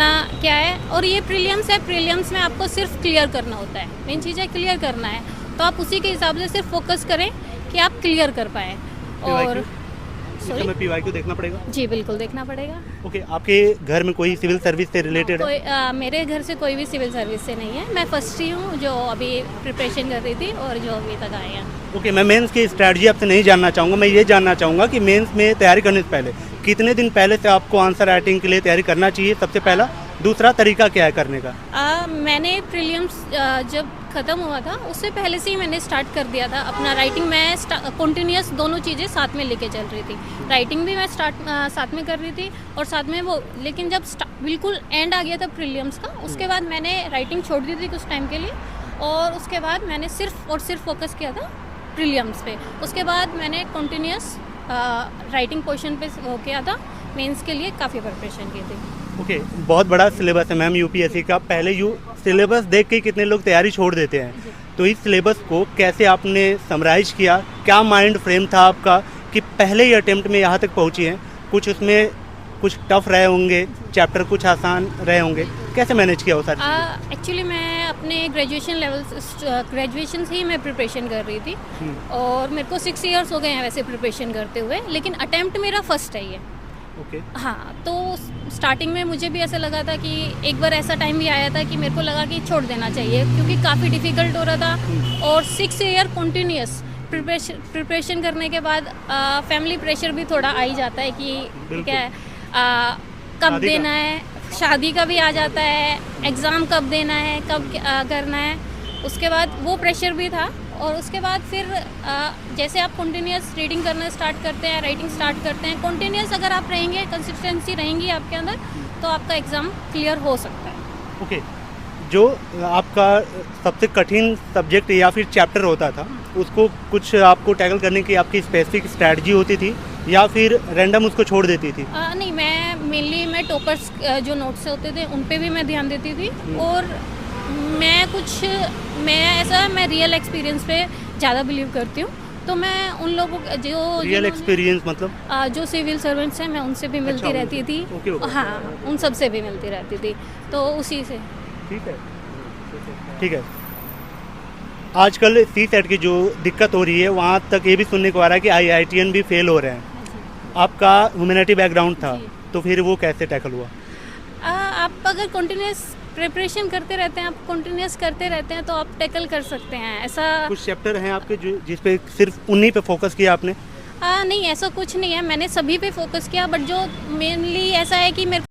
करना क्या है। और ये प्रीलिम्स है, प्रीलिम्स में आपको सिर्फ क्लियर करना होता है, मेन चीज़ है क्लियर करना है, तो आप उसी के हिसाब से सिर्फ फोकस करें कि आप क्लियर कर पाएँ। और इसका मैं PYQ देखना पड़ेगा? जी बिल्कुल देखना पड़ेगा। ओके, आपके घर में कोई सिविल सर्विस से रिलेटेड है? मेरे घर से कोई भी सिविल सर्विस से नहीं है, मैं फर्स्ट ही हूँ जो अभी प्रिपरेशन कर रही थी और जो अभी तक आए हैं। ओके, मैं मेंस की स्ट्रैटेजी आपसे नहीं जानना चाहूँगा, मैं ये जानना चाहूँगा कि मेंस में तैयारी करने से पहले कितने दिन पहले से आपको आंसर राइटिंग के लिए तैयारी करना चाहिए, सबसे पहला? दूसरा तरीका क्या है करने का? मैंने प्रीलिम्स जब ख़त्म हुआ था उससे पहले से ही मैंने स्टार्ट कर दिया था अपना राइटिंग। मैं कंटिन्यूस दोनों चीज़ें साथ में लेके चल रही थी, राइटिंग भी मैं साथ में कर रही थी और साथ में वो, लेकिन जब बिल्कुल एंड आ गया था प्रीलिम्स का, उसके बाद मैंने राइटिंग छोड़ दी थी कुछ टाइम के लिए और उसके बाद मैंने सिर्फ और सिर्फ फोकस किया था प्रीलिम्स पे। उसके बाद मैंने कंटिन्यूस राइटिंग पोर्शन पे वो किया था, मेंस के लिए काफ़ी प्रिपरेशन की थी। ओके, बहुत बड़ा सिलेबस है मैम UPSC का। पहले सिलेबस देख के कितने लोग तैयारी छोड़ देते हैं, तो इस सिलेबस को कैसे आपने समराइज किया? क्या माइंड फ्रेम था आपका कि पहले ही अटेम्प्ट में यहाँ तक पहुँची हैं? कुछ उसमें कुछ टफ रहे होंगे, चैप्टर कुछ आसान रहे होंगे, कैसे मैनेज किया वो सारी? एक्चुअली मैं अपने ग्रेजुएशन से ही मैं प्रिपरेशन कर रही थी और मेरे को 6 इयर्स हो गए हैं वैसे प्रिपरेशन करते हुए, लेकिन अटेम्प्ट मेरा फर्स्ट है ये। ओके। हाँ, तो स्टार्टिंग में मुझे भी ऐसा लगा था कि एक बार ऐसा टाइम भी आया था कि मेरे को लगा कि छोड़ देना चाहिए क्योंकि काफ़ी डिफ़िकल्ट हो रहा था और 6 ईयर कंटिन्यूस प्रिपरेशन करने के बाद फैमिली प्रेशर भी थोड़ा आ ही जाता है कि क्या है, कब देना है, शादी का भी आ जाता है, एग्ज़ाम कब देना है, कब करना है, उसके बाद वो प्रेशर भी था। और उसके बाद फिर जैसे आप कंटिन्यूस रीडिंग करना स्टार्ट करते हैं, राइटिंग स्टार्ट करते हैं, कंटिन्यूस अगर आप रहेंगे, कंसिस्टेंसी रहेंगी आपके अंदर, तो आपका एग्ज़ाम क्लियर हो सकता है। ओके, जो आपका सबसे कठिन सब्जेक्ट या फिर चैप्टर होता था, उसको कुछ आपको टैकल करने की आपकी स्पेसिफिक स्ट्रैटेजी होती थी या फिर रैंडम उसको छोड़ देती थी? नहीं, मैं टॉपर्स जो नोट्स होते थे उन पे भी मैं ध्यान देती थी और मैं रियल एक्सपीरियंस पे ज़्यादा बिलीव करती हूँ, तो मैं उन लोगों जो रियल एक्सपीरियंस मतलब जो सिविल सर्वेंट्स हैं मैं उनसे भी मिलती रहती थी। ओके। हाँ, उन सब से भी मिलती रहती थी, तो उसी से। ठीक है। आजकल CSET की जो दिक्कत हो रही है, वहाँ तक ये भी सुनने को आ रहा है कि IITian भी फेल हो रहे हैं। आपका ह्यूमैनिटी बैकग्राउंड था, तो फिर वो कैसे टैकल हुआ? आप अगर कंटिन्यूस प्रिपरेशन करते रहते हैं, आप कंटिन्यूस करते रहते हैं, तो आप टैकल कर सकते हैं। ऐसा कुछ चैप्टर हैं आपके जिस पे सिर्फ उन्हीं पे फोकस किया आपने? नहीं, ऐसा कुछ नहीं है, मैंने सभी पे फोकस किया, बट जो मेनली ऐसा है कि मेरे